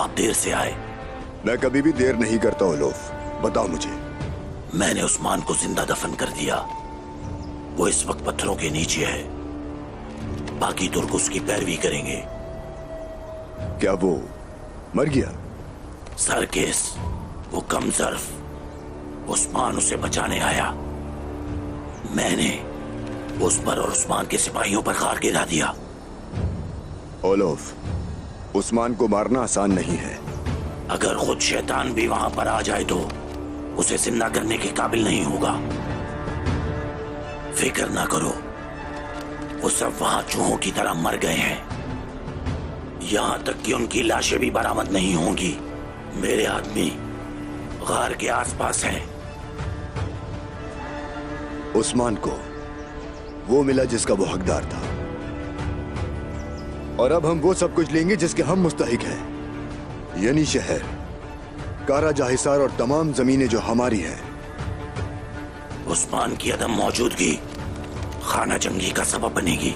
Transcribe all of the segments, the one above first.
आप देर से आए। मैं कभी भी देर नहीं करता ओलोफ, बताओ मुझे। मैंने उस्मान को जिंदा दफन कर दिया। वो इस वक्त पत्थरों के नीचे है। बाकी तुर्क उसकी पैरवी करेंगे। क्या वो मर गया? सरकेस, वो कमजर्फ। उस्मान उसे बचाने आया। मैंने उस पर और उस्मान के सिपाहियों पर खार गिरा दिया। ओलोफ, उस्मान को मारना आसान नहीं है। अगर खुद शैतान भी वहां पर आ जाए तो उसे जिंदा करने के काबिल नहीं होगा। फिक्र ना करो, वो सब वहां चूहों की तरह मर गए हैं। यहां तक कि उनकी लाशें भी बरामद नहीं होंगी। मेरे आदमी गार के आसपास हैं। उस्मान को वो मिला जिसका वो हकदार था, और अब हम वो सब कुछ लेंगे जिसके हम मुस्तहिक हैं, यानी शहर, कारा जाहिसार और तमाम जमीनें जो हमारी हैं। उस्मान की अदम मौजूदगी खाना जंगी का सबब बनेगी।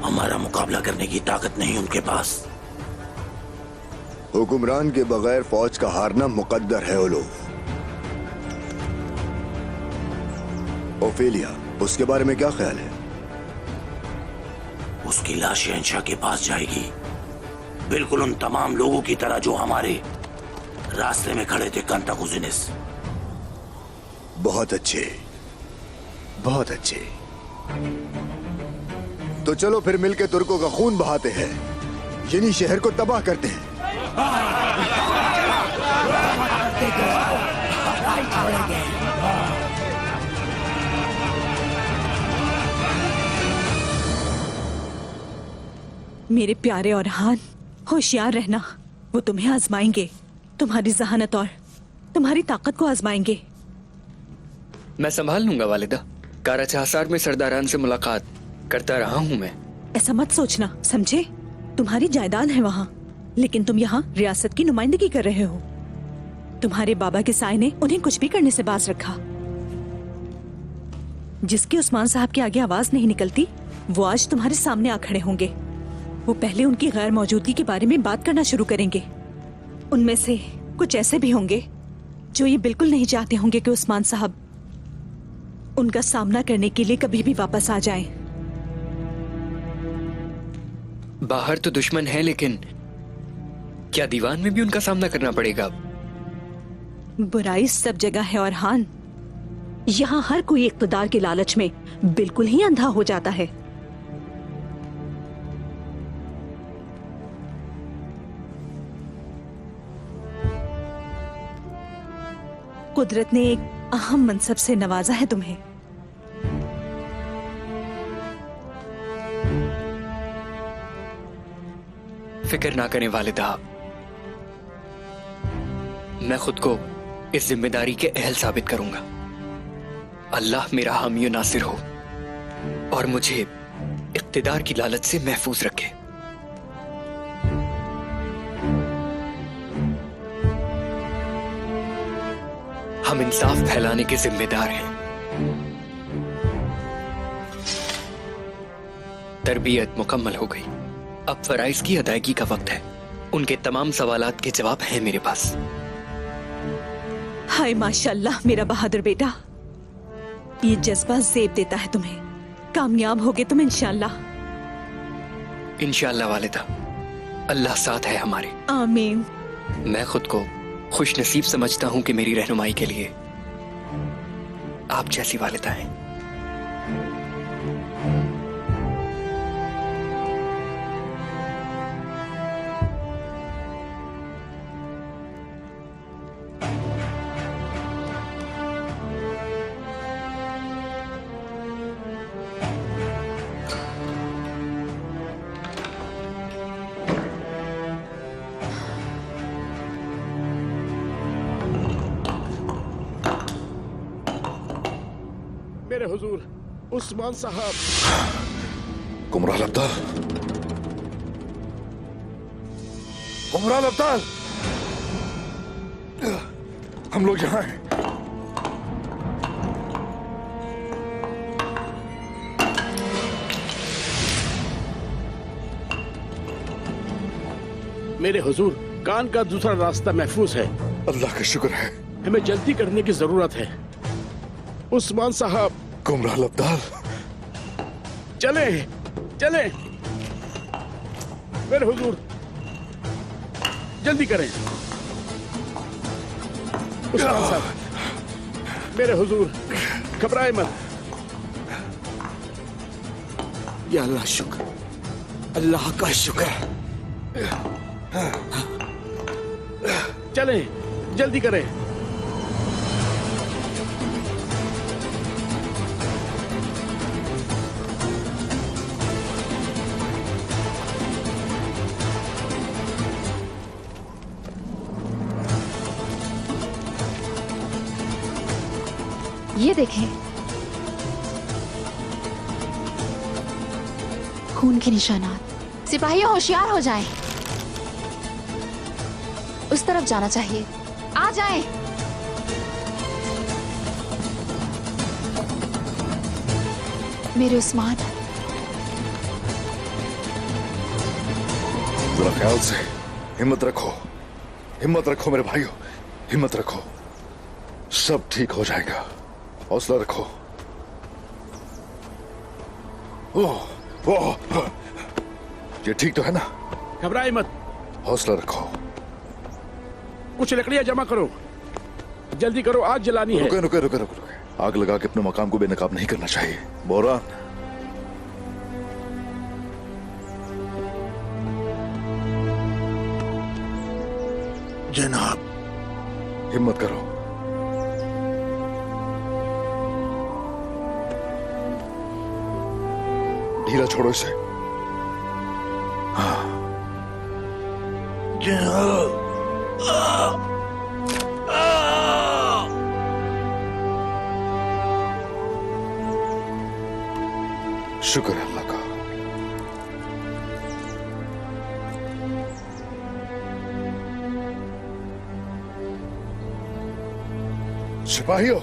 हमारा मुकाबला करने की ताकत नहीं उनके पास। हुक्मरान के बगैर फौज का हारना मुकद्दर है ओलोफ। ओफेलिया, उसके बारे में क्या ख्याल है? उसकी लाश शहंशाह के पास जाएगी, बिल्कुल उन तमाम लोगों की तरह जो हमारे रास्ते में खड़े थे। कंटाकुजिनिस। बहुत अच्छे, बहुत अच्छे। तो चलो फिर मिलकर तुर्कों का खून बहाते हैं, यानी शहर को तबाह करते हैं। मेरे प्यारे औरहान, होशियार रहना। वो तुम्हें आजमाएंगे, तुम्हारी जहानत और तुम्हारी ताकत को आजमाएंगे। मैं संभाल लूंगा वालिदा। कारा जाहिसार में सरदारान से मुलाकात करता रहा हूँ मैं। ऐसा मत सोचना, समझे? तुम्हारी जायदाद है वहाँ, लेकिन तुम यहाँ रियासत की नुमाइंदगी कर रहे हो। तुम्हारे बाबा के साए ने उन्हें कुछ भी करने से बाज रखा। जिसके उस्मान साहब के आगे आवाज नहीं निकलती, वो आज तुम्हारे सामने आ खड़े होंगे। वो पहले उनकी गैर मौजूदगी के बारे में बात करना शुरू करेंगे। उनमें से कुछ ऐसे भी होंगे जो ये बिल्कुल नहीं चाहते होंगे कि उस्मान साहब उनका सामना करने के लिए कभी भी वापस आ जाएं। बाहर तो दुश्मन है, लेकिन क्या दीवान में भी उनका सामना करना पड़ेगा? बुराई सब जगह है औरहान। यहाँ हर कोई इक्तदार के लालच में बिल्कुल ही अंधा हो जाता है। कुदरत ने एक अहम मनसब से नवाजा है तुम्हें। फिक्र ना करें वालिदा, मैं खुद को इस जिम्मेदारी के अहल साबित करूंगा। अल्लाह मेरा हामी और नासिर हो और मुझे इख्तिदार की लालच से महफूज रखे। हम इंसाफ फैलाने के जिम्मेदार हैं। तरबियत मुकम्मल हो गई, अब फराइज की अदायगी का वक्त है। उनके तमाम सवालात के जवाब हैं मेरे पास। हाय माशाल्लाह मेरा बहादुर बेटा, ये जज्बा ज़ेब देता है तुम्हें। कामयाब होगे तुम इंशाल्लाह। इंशाल्लाह वालिदा, अल्लाह साथ है हमारे। आमीन। मैं खुद को खुश नसीब समझता हूं कि मेरी रहनुमाई के लिए आप जैसी वालिदा हैं। मेरे हुजूर उस्मान साहब। कुमराल अब्दाल, कुमराल अब्दाल, हम लोग यहाँ हैं। मेरे हुजूर कान का दूसरा रास्ता महफूज है। अल्लाह का शुक्र है। हमें जल्दी करने की जरूरत है। उस्मान साहब, गुमराह लब्दाल, चले चले। मेरे हुजूर, जल्दी करें। उस्मान साहब, मेरे हुजूर, घबराए मत। या अल्लाह शुक्र, अल्लाह का शुक्र। चलें, जल्दी करें। ये देखें, खून के निशानात। सिपाहियों होशियार हो जाएं। उस तरफ जाना चाहिए। आ जाएं। मेरे उस्मान, जरा ख्याल से। हिम्मत रखो, हिम्मत रखो मेरे भाइयों, हिम्मत रखो। सब ठीक हो जाएगा। हौसला रखो। ओह ओह, ये ठीक तो है ना? घबराए मत। हौसला रखो। कुछ लकड़ियां जमा करो, जल्दी करो, आग जलानी है। रुके रुके रुके रुके रुके। आग लगा के अपने मकाम को बेनकाब नहीं करना चाहिए। बोरान, जनाब, हिम्मत करो। ढीला छोड़ो इसे। जनाब। शुक्र है अल्लाह का। सिपाहियों,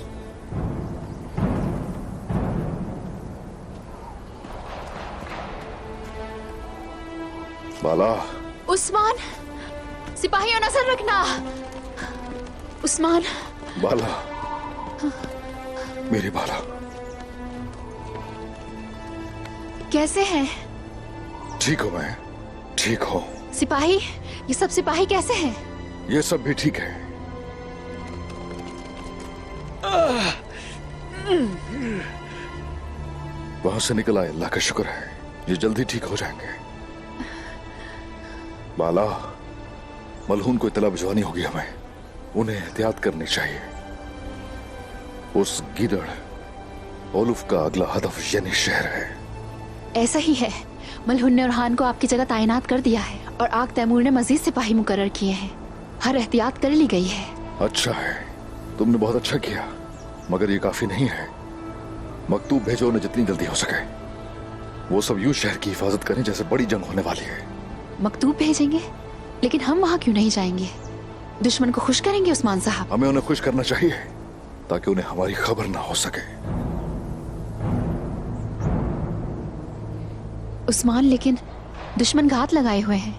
बाला। उस्मान, सिपाहियों नजर रखना। उस्मान, बाला, मेरी बाला, कैसे हैं? ठीक हूं मैं, ठीक हूं। सिपाही, ये सब सिपाही कैसे हैं? ये सब भी ठीक है। वहां से निकल आए, अल्लाह का शुक्र है। ये जल्दी ठीक हो जाएंगे। बाला, मलहून को इतला भिजवानी होगी हमें। उन्हें एहतियात करनी चाहिए। उस गिदड़ ओलुफ का अगला हदफ यानी शहर है। ऐसा ही है। मलहून ने उरहान को आपकी जगह तैनात कर दिया है और आग तैमूर ने मजीद सिपाही मुकर्रर किए हैं। हर एहतियात कर ली गई है। अच्छा है, तुमने बहुत अच्छा किया, मगर ये काफी नहीं है। मकतूब भेजो उन्हें जितनी जल्दी हो सके। वो सब यूं शहर की हिफाजत करें जैसे बड़ी जंग होने वाली है। मकतूब भेजेंगे? लेकिन हम वहां क्यों नहीं जाएंगे? दुश्मन को खुश करेंगे उस्मान साहब। हमें उन्हें खुश करना चाहिए ताकि उन्हें हमारी खबर ना हो सके। उस्मान, लेकिन दुश्मन घात लगाए हुए हैं।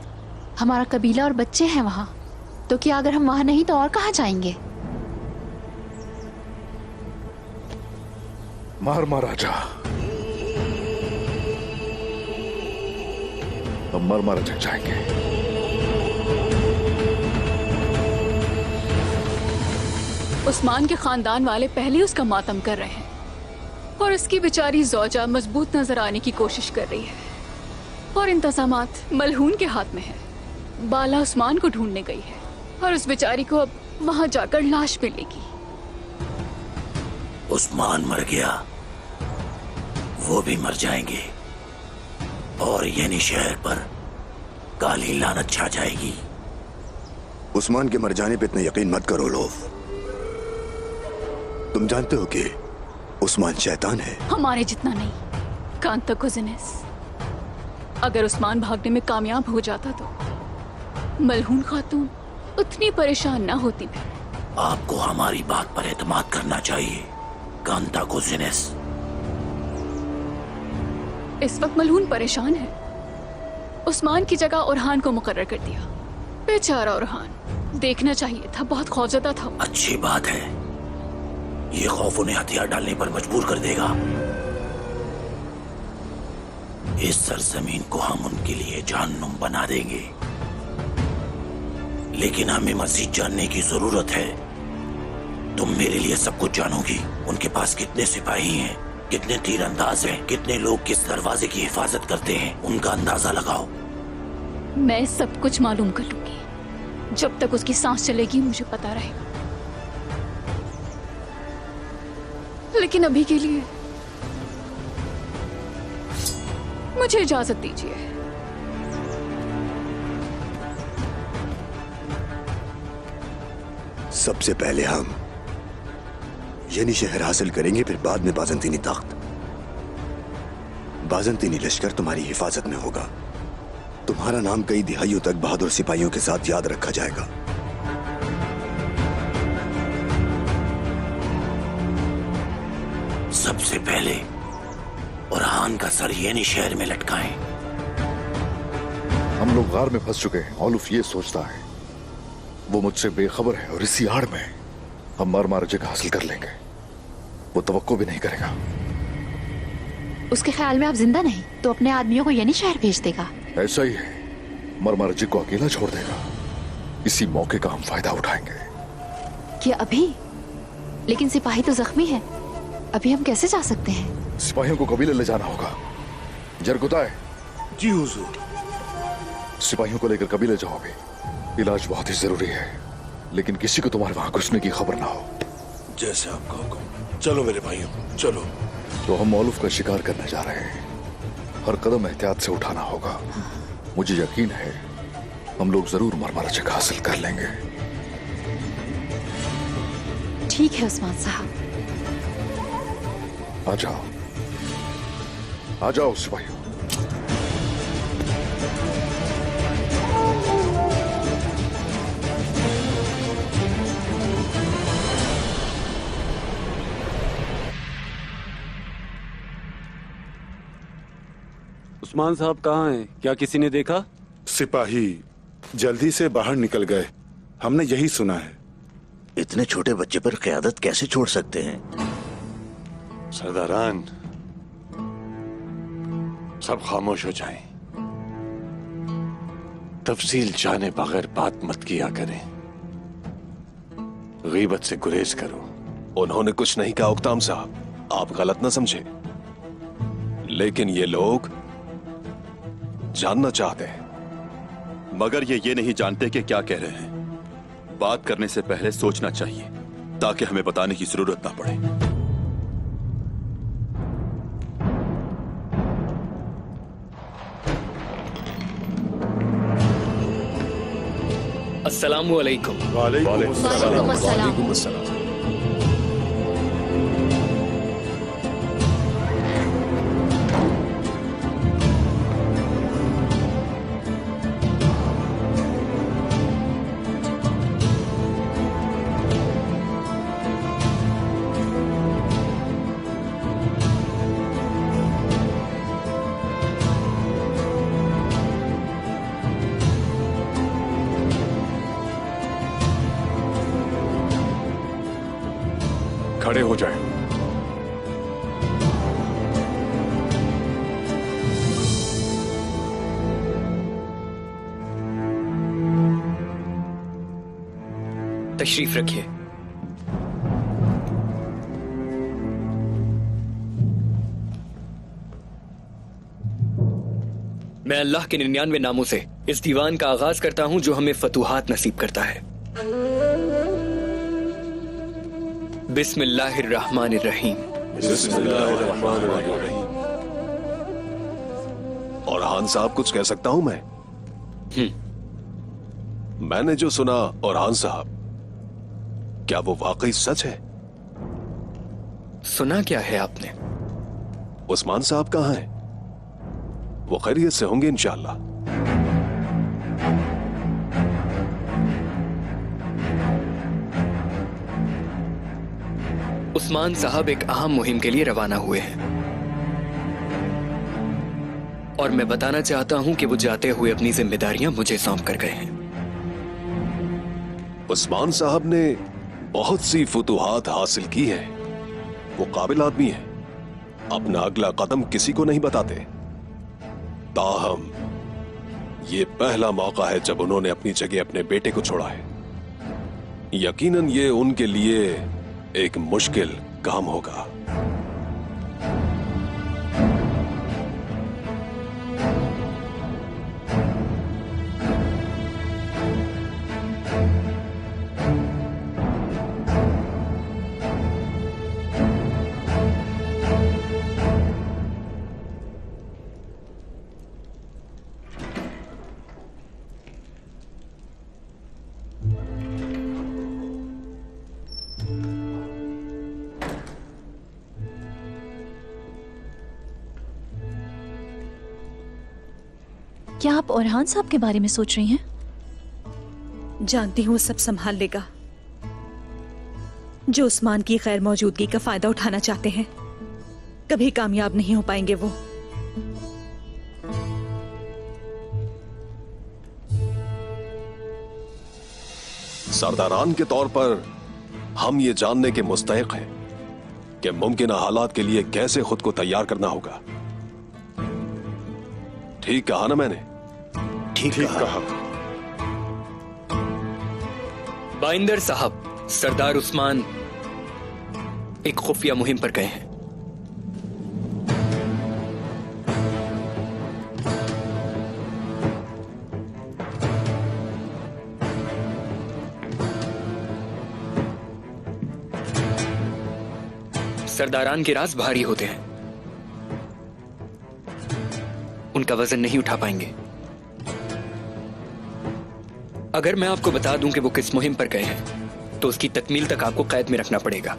हमारा कबीला और बच्चे हैं वहां। तो क्या अगर हम वहां नहीं तो और कहां जाएंगे? मार मारा जा। हम मर मारा जग जाएंगे। उस्मान के खानदान वाले पहले उसका मातम कर रहे हैं और उसकी बेचारी ज़ौजा मजबूत नजर आने की कोशिश कर रही है और इंतजामात मलहून के हाथ में है। बाला उस्मान को ढूंढने गई है और उस बेचारी को अब वहां जाकर लाश मिलेगी। उस्मान मर गया, वो भी मर जाएंगे और यानी शहर पर काली लानत छा जाएगी। उस्मान के मर जाने पे इतना यकीन मत करो लोग। तुम जानते हो कि उस्मान शैतान है। हमारे जितना नहीं, कांता गुज़िनेस। अगर उस्मान भागने में कामयाब हो जाता तो मलहून खातून उतनी परेशान ना होती। आपको हमारी बात पर एतमाद करना चाहिए कांता गुज़िनेस। इस वक्त मलहून परेशान है। उस्मान की जगह उरहान को मुकर्रर कर दिया बेचारा उरहान, देखना चाहिए था, बहुत खौफजदा था वो। अच्छी बात है, ये खौफ उन्हें हथियार डालने पर मजबूर कर देगा। इस सरजमीन को हम उनके लिए जहन्नुम बना देंगे, लेकिन हमें मजीद जानने की जरूरत है। तुम मेरे लिए सब कुछ जानोगी। उनके पास कितने सिपाही हैं, कितने तीरंदाज हैं, कितने लोग किस दरवाजे की हिफाजत करते हैं, उनका अंदाजा लगाओ। मैं सब कुछ मालूम कर लूंगी। जब तक उसकी सांस चलेगी मुझे पता रहेगा। लेकिन अभी के लिए मुझे इजाजत दीजिए। सबसे पहले हम यनी शहर हासिल करेंगे, फिर बाद में बाजंतीनी तख्त। बाजंतीनी लश्कर तुम्हारी हिफाजत में होगा। तुम्हारा नाम कई दिहाइयों तक बहादुर सिपाहियों के साथ याद रखा जाएगा। सबसे पहले उरहान का सर येनी शहर में लटकाएं। हम लोग गार में फंस चुके हैं। औलुफ ये सोचता है वो मुझसे बेखबर है और इसी आड़ में हम मर जगह हासिल कर लेंगे। वो तवक्को भी नहीं करेगा। उसके ख्याल में आप जिंदा नहीं तो अपने आदमियों को येनी शहर भेज देगा। ऐसा ही है, मरमारजी को अकेला छोड़ देगा। इसी मौके का हम फायदा उठाएंगे। क्या अभी? लेकिन सिपाही तो जख्मी है, अभी हम कैसे जा सकते हैं? सिपाहियों को कबीले ले जाना होगा। जरगुताए। जी हुजूर। सिपाहियों को लेकर कबीले जाओ। अभी इलाज बहुत ही जरूरी है, लेकिन किसी को तुम्हारे वहां घुसने की खबर ना हो। जैसे आपका हुक्म। चलो मेरे भाइयों, चलो। तो हम औलुफ का शिकार करने जा रहे हैं। हर कदम एहतियात से उठाना होगा। मुझे यकीन है हम लोग जरूर मरमरजक हासिल कर लेंगे। ठीक है उस्मान साहब। आ जाओ, आ जाओ सिपाहियों। उस्मान साहब कहाँ हैं? क्या किसी ने देखा? सिपाही जल्दी से बाहर निकल गए, हमने यही सुना है। इतने छोटे बच्चे पर क़यादत कैसे छोड़ सकते हैं? सरदारान, सब खामोश हो जाएं। तफसील जाने बगैर बात मत किया करें। गीबत से गुरेज करो। उन्होंने कुछ नहीं कहा उक्ताम साहब, आप गलत ना समझे। लेकिन ये लोग जानना चाहते हैं। मगर ये नहीं जानते कि क्या कह रहे हैं। बात करने से पहले सोचना चाहिए ताकि हमें बताने की जरूरत ना पड़े। अस्सलामु अलैकुम। वालेकुम अस्सलाम। खड़े हो जाएं। तशरीफ रखिए। मैं अल्लाह के 99 नामों से इस दीवान का आगाज करता हूं जो हमें फतूहात नसीब करता है। बिस्मिल्लाहिर्रहमानिर्रहीम। और हान साहब, कुछ कह सकता हूं मैं? मैंने जो सुना, और हान साहब, क्या वो वाकई सच है? सुना क्या है आपने? उस्मान साहब कहां हैं? वो खैरियत से होंगे इंशाअल्लाह। उस्मान साहब एक अहम मुहिम के लिए रवाना हुए हैं और मैं बताना चाहता हूं कि वो जाते हुए अपनी जिम्मेदारियां मुझे सौंप कर गए हैं। उस्मान साहब ने बहुत सी फुतूहात हासिल की है। वो काबिल आदमी है, अपना अगला कदम किसी को नहीं बताते। ताहम ये पहला मौका है जब उन्होंने अपनी जगह अपने बेटे को छोड़ा है। यकीनन ये उनके लिए एक मुश्किल काम होगा। क्या आप ओरहान साहब के बारे में सोच रही हैं? जानती हूँ सब संभाल लेगा। जो उस्मान की गैर मौजूदगी का फायदा उठाना चाहते हैं, कभी कामयाब नहीं हो पाएंगे वो। सरदारान के तौर पर हम ये जानने के मुस्तहिक हैं कि मुमकिन हालात के लिए कैसे खुद को तैयार करना होगा। ठीक कहा ना मैंने? ठीक कहा। बाइंदर साहब, सरदार उस्मान एक खुफिया मुहिम पर गए हैं। सरदारान के राज भारी होते हैं, उनका वजन नहीं उठा पाएंगे। अगर मैं आपको बता दूं कि वो किस मुहिम पर गए हैं, तो उसकी तकमील तक आपको कैद में रखना पड़ेगा,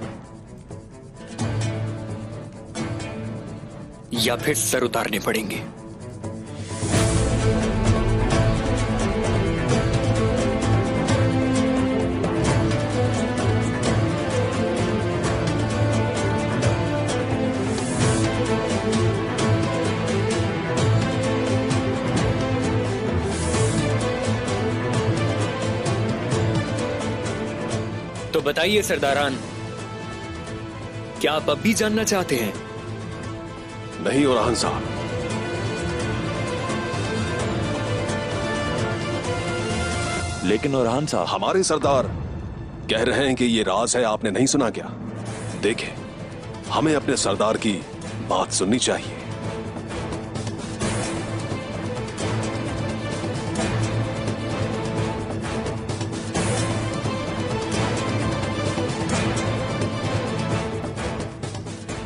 या फिर सर उतारने पड़ेंगे। तो बताइए सरदारान, क्या आप अब भी जानना चाहते हैं? नहीं ओरहान साहब, लेकिन ओरहान साहब, हमारे सरदार कह रहे हैं कि ये राज है, आपने नहीं सुना क्या? देखें, हमें अपने सरदार की बात सुननी चाहिए।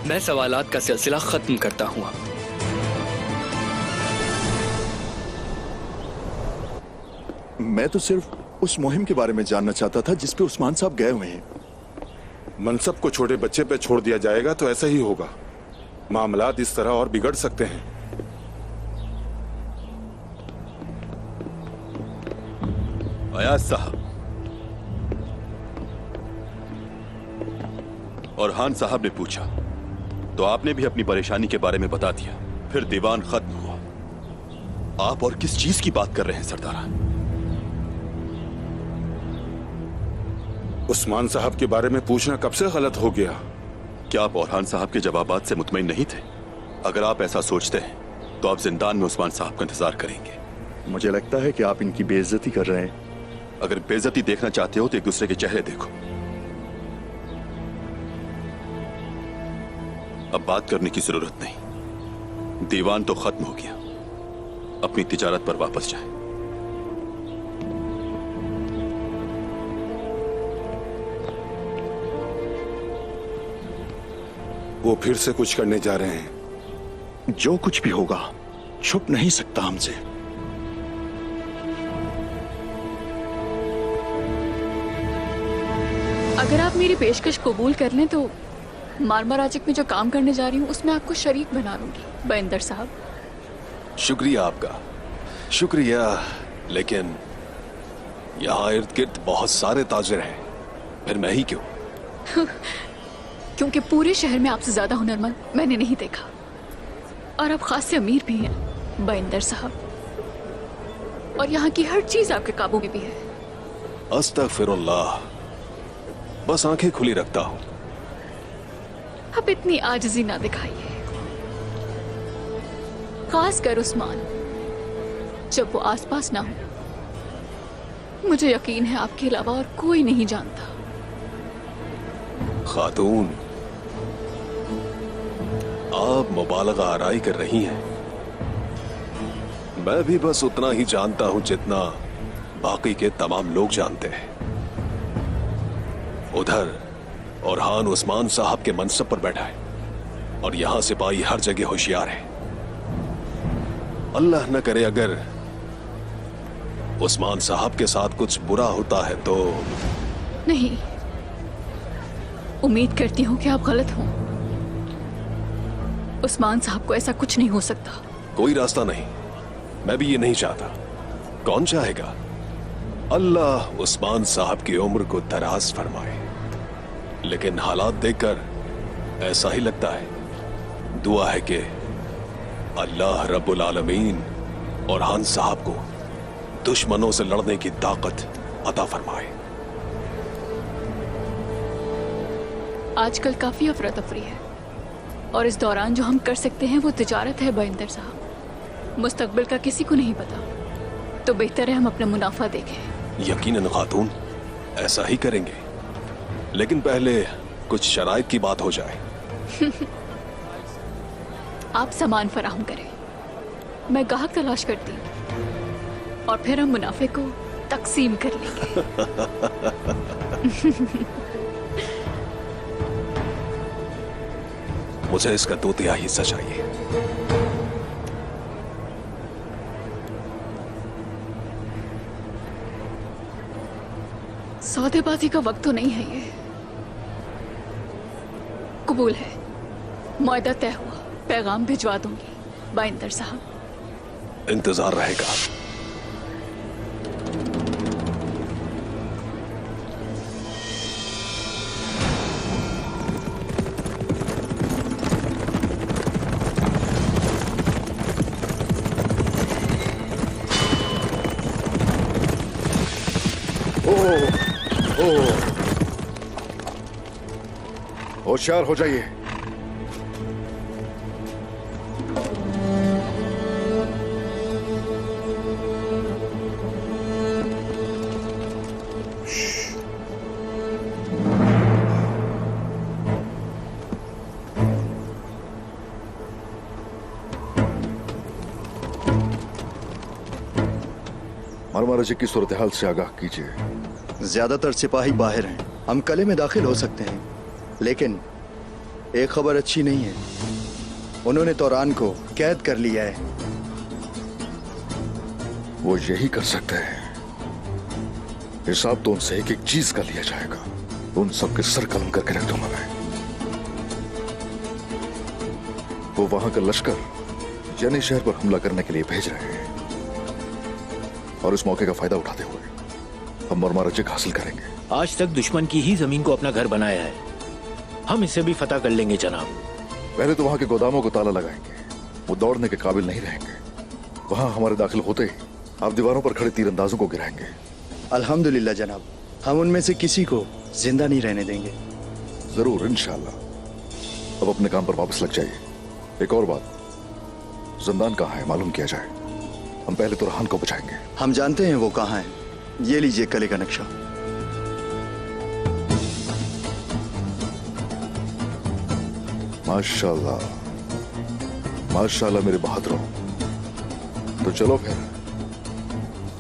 मैं सवालात का सिलसिला खत्म करता हूं। मैं तो सिर्फ उस मुहिम के बारे में जानना चाहता था जिस पे उस्मान साहब गए हुए हैं। मनसब को छोटे बच्चे पे छोड़ दिया जाएगा तो ऐसा ही होगा। मामलात इस तरह और बिगड़ सकते हैं। अयाज साहब, ओरहान साहब ने पूछा तो आपने भी अपनी परेशानी के बारे में बता दिया, फिर दीवान खत्म हुआ। आप और किस चीज की बात कर रहे हैं सरदार? उस्मान साहब के बारे में पूछना कब से गलत हो गया? क्या आप ओरहान साहब के जवाबात से मुतमईन नहीं थे? अगर आप ऐसा सोचते हैं तो आप जिंदान में उस्मान साहब का इंतजार करेंगे। मुझे लगता है कि आप इनकी बेइज्जती कर रहे हैं। अगर बेइज्जती देखना चाहते हो तो एक दूसरे के चेहरे देखो। अब बात करने की जरूरत नहीं, दीवान तो खत्म हो गया। अपनी तिजारत पर वापस जाए। वो फिर से कुछ करने जा रहे हैं। जो कुछ भी होगा छुप नहीं सकता हमसे। अगर आप मेरी पेशकश कबूल कर लें तो मारमाराजिक में जो काम करने जा रही हूँ उसमें आपको शरीक बना लूंगी बाइंदर साहब। शुक्रिया आपका, शुक्रिया। लेकिन यहाँ इर्द गिर्द बहुत सारे ताजिर हैं, फिर मैं ही क्यों? क्योंकि पूरे शहर में आपसे ज्यादा हुनरमंद मैंने नहीं देखा, और आप खास से अमीर भी हैं बाइंदर साहब, और यहाँ की हर चीज आपके काबू में भी है। अस्तगफिरुल्लाह, बस आंखें खुली रखता हूं। अब इतनी आजिज़ी ना दिखाइए, खास कर उस्मान, जब वो आसपास ना हो। मुझे यकीन है आपके अलावा और कोई नहीं जानता। खातून, आप मुबालगा आराई कर रही हैं। मैं भी बस उतना ही जानता हूं जितना बाकी के तमाम लोग जानते हैं। उधर ओरहान उस्मान साहब के मनसब पर बैठा है और यहां सिपाही हर जगह होशियार है। अल्लाह न करे अगर उस्मान साहब के साथ कुछ बुरा होता है तो। नहीं, उम्मीद करती हूं कि आप गलत हों। उस्मान साहब को ऐसा कुछ नहीं हो सकता। कोई रास्ता नहीं, मैं भी ये नहीं चाहता। कौन चाहेगा? अल्लाह उस्मान साहब की उम्र को दराज फरमाए, लेकिन हालात देखकर ऐसा ही लगता है। दुआ है कि अल्लाह रब्बुल आलमीन ओरहान साहब को दुश्मनों से लड़ने की ताकत अता फरमाए। आजकल काफी अफरा तफरी है और इस दौरान जो हम कर सकते हैं वो तिजारत है बाइंदर साहब। मुस्तकबिल का किसी को नहीं पता, तो बेहतर है हम अपना मुनाफा देखें। यकीनन खातून, ऐसा ही करेंगे, लेकिन पहले कुछ शराइत की बात हो जाए। आप सामान फराहम करें, मैं गाहक तलाश करती हूँ और फिर हम मुनाफे को तकसीम कर लेंगे। मुझे इसका 2/3 हिस्सा चाहिए। सौदेबाजी का वक्त तो नहीं है ये। कबूल है, मुआहदा तय हुआ, पैगाम भिजवा दूंगी बाइंदर साहब। इंतजार रहेगा। होशियार हो जाइए। मरमरा जी की सूरत हाल से आगाह कीजिए। ज्यादातर सिपाही बाहर हैं, हम कले में दाखिल हो सकते हैं, लेकिन एक खबर अच्छी नहीं है। उन्होंने तौरान को कैद कर लिया है। वो यही कर सकते हैं। हिसाब तो उनसे एक एक चीज का लिया जाएगा। उन सबके सर कलम करके रख दूंगा मैं। वो वहां का लश्कर यानी शहर पर हमला करने के लिए भेज रहे हैं और इस मौके का फायदा उठाते हुए हम मरमरा जी हासिल करेंगे। आज तक दुश्मन की ही जमीन को अपना घर बनाया है, हम इसे भी फतह कर लेंगे जनाब। पहले तो वहां के गोदामों को ताला लगाएंगे, वो दौड़ने के काबिल नहीं रहेंगे। वहां हमारे दाखिल होते ही आप दीवारों पर खड़े तीरंदाजों को गिराएंगे। अल्हम्दुलिल्लाह जनाब, हम उनमें से किसी को जिंदा नहीं रहने देंगे। जरूर, इंशाल्लाह। अब अपने काम पर वापस लग जाइए। एक और बात, जिंदान कहाँ है मालूम किया जाए। हम पहले तो रहान को बचाएंगे। हम जानते हैं वो कहाँ है। ये लीजिए कले का नक्शा। माशाल्लाह, माशाल्लाह मेरे बहादुरों। तो चलो फिर,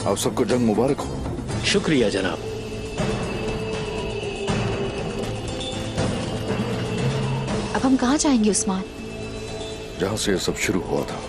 आप सबको जंग मुबारक हो। शुक्रिया जनाब। अब हम कहाँ जाएंगे उस्मान? जहां से ये सब शुरू हुआ था।